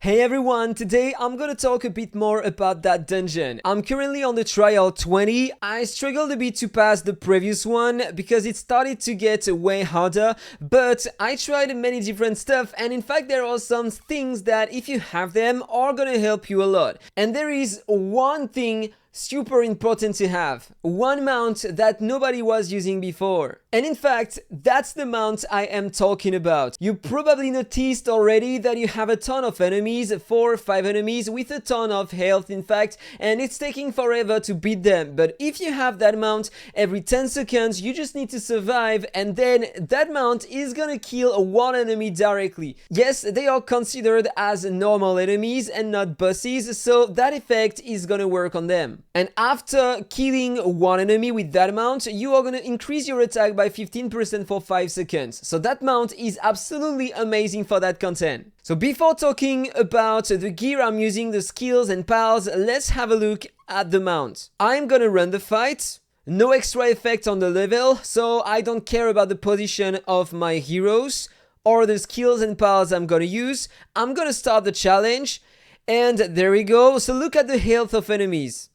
Hey everyone, today I'm gonna talk a bit more about that dungeon. I'm currently on the trial 20. I struggled a bit to pass the previous one because it started to get way harder, but I tried many different stuff, and in fact there are some things that if you have them are gonna help you a lot. And there is one thing super important to have, one mount that nobody was using before. And in fact, that's the mount I am talking about. You probably noticed already that you have a ton of enemies, 4 or 5 enemies with a ton of health in fact, and it's taking forever to beat them. But if you have that mount, every 10 seconds you just need to survive, and then that mount is gonna kill one enemy directly. Yes, they are considered as normal enemies and not bosses, so that effect is gonna work on them. And after killing one enemy with that mount, you are gonna increase your attack by 15% for 5 seconds. So that mount is absolutely amazing for that content. So before talking about the gear I'm using, the skills and pals, let's have a look at the mount. I'm gonna run the fight. No extra effect on the level, so I don't care about the position of my heroes or the skills and pals I'm gonna use. I'm gonna start the challenge, and there we go. So look at the health of enemies.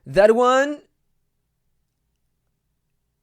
That one,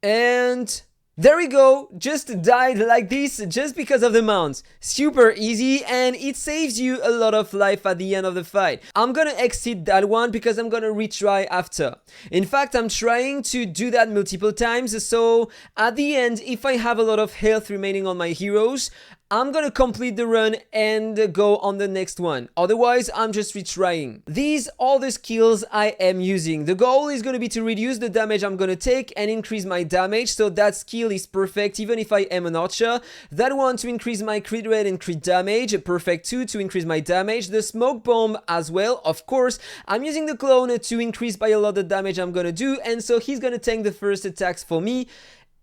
and there we go, just died like this just because of the mount. Super easy, and it saves you a lot of life at the end of the fight. I'm gonna exit that one because I'm gonna retry after. In fact, I'm trying to do that multiple times, so at the end, if I have a lot of health remaining on my heroes, I'm gonna complete the run and go on the next one. Otherwise, I'm just retrying. These are the skills I am using. The goal is gonna be to reduce the damage I'm gonna take and increase my damage, so that skill is perfect even if I am an archer. That one to increase my crit rate and crit damage, perfect too, to increase my damage. The smoke bomb as well, of course. I'm using the clone to increase by a lot the damage I'm gonna do, and so he's gonna tank the first attacks for me.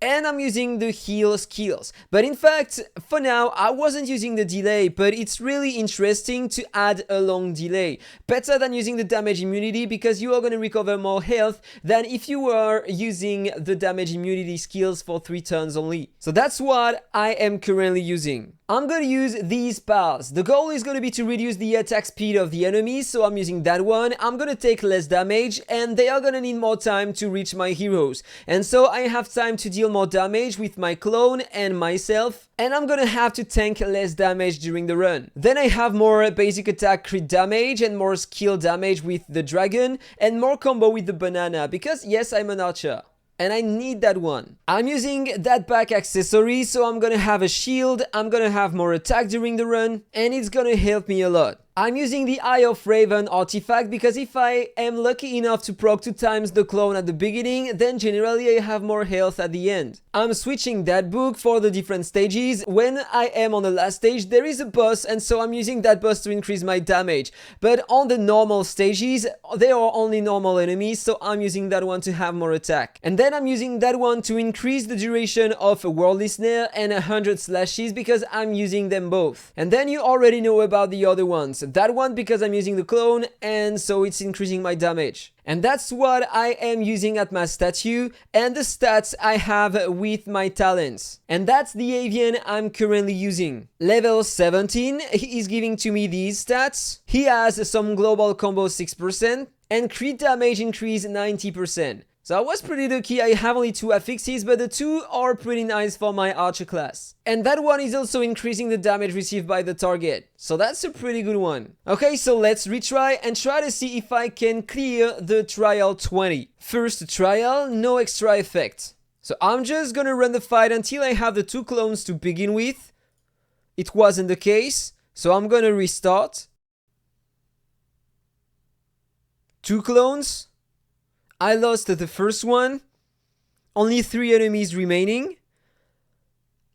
And I'm using the heal skills. But in fact, for now, I wasn't using the delay, but it's really interesting to add a long delay. Better than using the damage immunity because you are going to recover more health than if you were using the damage immunity skills for 3 turns only. So that's what I am currently using. I'm going to use these pals. The goal is going to be to reduce the attack speed of the enemies, so I'm using that one. I'm going to take less damage, and they are going to need more time to reach my heroes. And so I have time to deal more damage with my clone and myself, and I'm gonna have to tank less damage during the run. Then I have more basic attack crit damage and more skill damage with the dragon and more combo with the banana because yes, I'm an archer and I need that one. I'm using that back accessory, so I'm gonna have a shield, I'm gonna have more attack during the run, and it's gonna help me a lot. I'm using the Eye of Raven artifact because if I am lucky enough to proc 2 times the clone at the beginning, then generally I have more health at the end. I'm switching that book for the different stages. When I am on the last stage, there is a boss, and so I'm using that boss to increase my damage. But on the normal stages, there are only normal enemies, so I'm using that one to have more attack. And then I'm using that one to increase the duration of a Worldly Snare and 100 slashes because I'm using them both. And then you already know about the other ones. That one because I'm using the clone, and so it's increasing my damage. And that's what I am using at my statue and the stats I have with my talents. And that's the avian I'm currently using. Level 17, he is giving to me these stats. He has some global combo 6% and crit damage increase 90%. So I was pretty lucky. I have only 2 affixes, but the 2 are pretty nice for my archer class. And that one is also increasing the damage received by the target. So that's a pretty good one. Okay, so let's retry and try to see if I can clear the trial 20. First trial, no extra effect. So I'm just gonna run the fight until I have the 2 clones to begin with. It wasn't the case, so I'm gonna restart. 2 clones. I lost the first one, only 3 enemies remaining.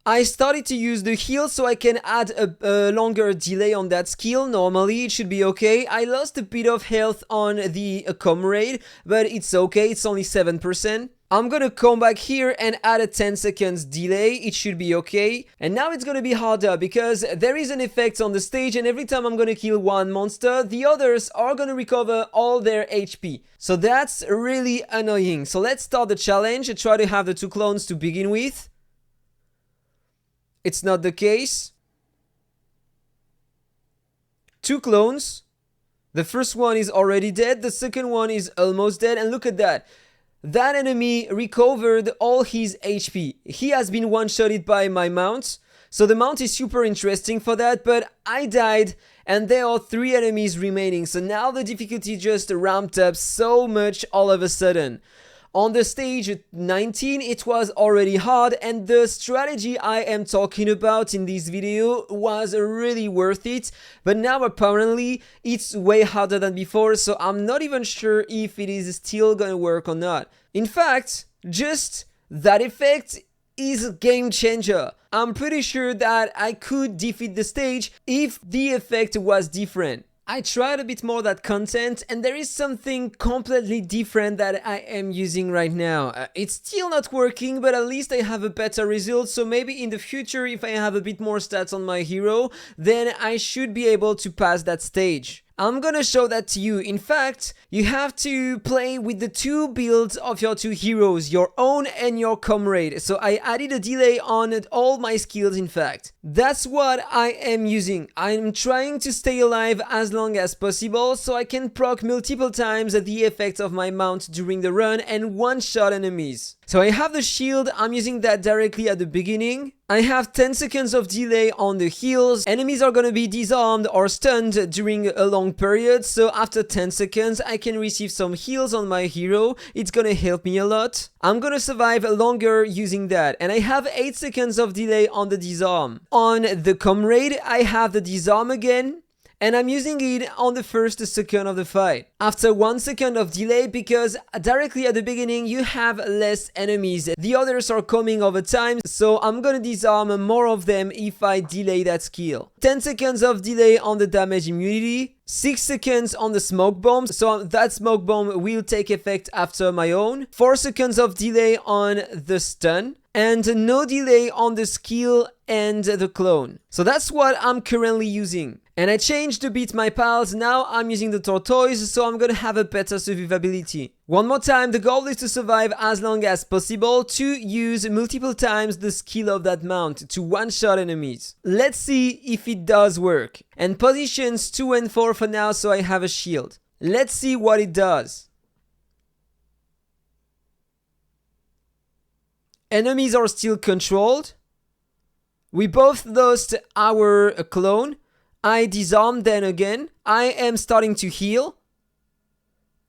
I started to use the heal so I can add a longer delay on that skill. Normally it should be okay. I lost a bit of health on the comrade, but it's okay, it's only 7%. I'm gonna come back here and add a 10 seconds delay, it should be okay. And now it's gonna be harder because there is an effect on the stage, and every time I'm gonna kill one monster, the others are gonna recover all their HP. So that's really annoying. So let's start the challenge and try to have the 2 clones to begin with. It's not the case. 2 clones. The first one is already dead, the second one is almost dead, and look at that. That enemy recovered all his HP. He has been one-shotted by my mount, so the mount is super interesting for that, but I died and there are 3 enemies remaining, so now the difficulty just ramped up so much all of a sudden. On the stage 19 it was already hard, and the strategy I am talking about in this video was really worth it, but now apparently it's way harder than before, so I'm not even sure if it is still gonna work or not. In fact, just that effect is a game changer. I'm pretty sure that I could defeat the stage if the effect was different. I tried a bit more that content, and there is something completely different that I am using right now. It's still not working, but at least I have a better result, so maybe in the future if I have a bit more stats on my hero, then I should be able to pass that stage. I'm gonna show that to you. In fact, you have to play with the 2 builds of your 2 heroes, your own and your comrade. So I added a delay on all my skills, in fact. That's what I am using. I'm trying to stay alive as long as possible so I can proc multiple times the effect of my mount during the run and one-shot enemies. So I have the shield, I'm using that directly at the beginning. I have 10 seconds of delay on the heals. Enemies are gonna be disarmed or stunned during a long period, so after 10 seconds I can receive some heals on my hero. It's gonna help me a lot. I'm gonna survive longer using that, and I have 8 seconds of delay on the disarm. On the comrade, I have the disarm again, and I'm using it on the first second of the fight. After 1 second of delay, because directly at the beginning you have less enemies. The others are coming over time, so I'm gonna disarm more of them if I delay that skill. 10 seconds of delay on the damage immunity. 6 seconds on the smoke bomb, so that smoke bomb will take effect after my own. 4 seconds of delay on the stun, and no delay on the skill and the clone. So that's what I'm currently using. And I changed a bit my pals, now I'm using the tortoise, so I'm gonna have a better survivability. One more time, the goal is to survive as long as possible, to use multiple times the skill of that mount to one-shot enemies. Let's see if it does work. And positions 2 and 4 for now, so I have a shield. Let's see what it does. Enemies are still controlled. We both lost our clone. I disarmed then again. I am starting to heal,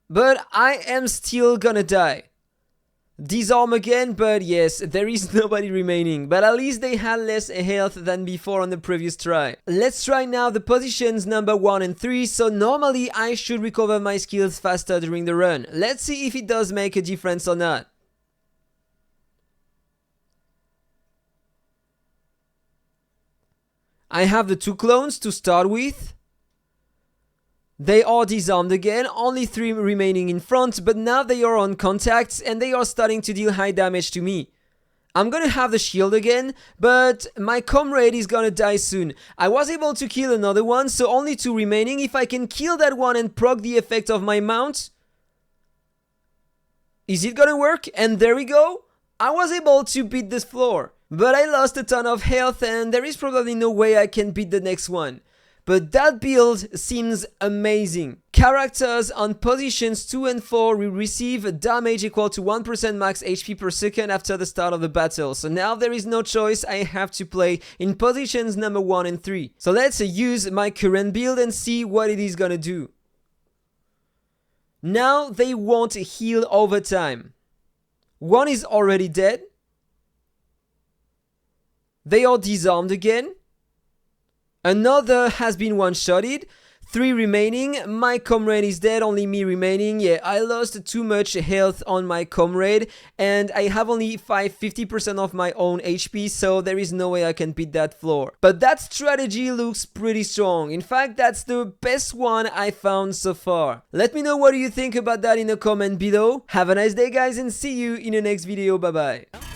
but I am still gonna die. Disarm again, but yes, there is nobody remaining, but at least they had less health than before on the previous try. Let's try now the positions number 1 and 3, so normally I should recover my skills faster during the run. Let's see if it does make a difference or not. I have the 2 clones to start with. They are disarmed again, only 3 remaining in front, but now they are on contact and they are starting to deal high damage to me. I'm gonna have the shield again, but my comrade is gonna die soon. I was able to kill another one, so only 2 remaining. If I can kill that one and proc the effect of my mount, is it gonna work? And there we go. I was able to beat this floor. But I lost a ton of health and there is probably no way I can beat the next one. But that build seems amazing. Characters on positions 2 and 4 will receive damage equal to 1% max HP per second after the start of the battle. So now there is no choice, I have to play in positions number 1 and 3. So let's use my current build and see what it is gonna do. Now they won't heal over time. One is already dead. They are disarmed again. Another has been one-shotted. 3 remaining. My comrade is dead, only me remaining. Yeah, I lost too much health on my comrade and I have only 50% of my own HP, so there is no way I can beat that floor. But that strategy looks pretty strong. In fact, that's the best one I found so far. Let me know what you think about that in the comment below. Have a nice day guys and see you in the next video. Bye bye.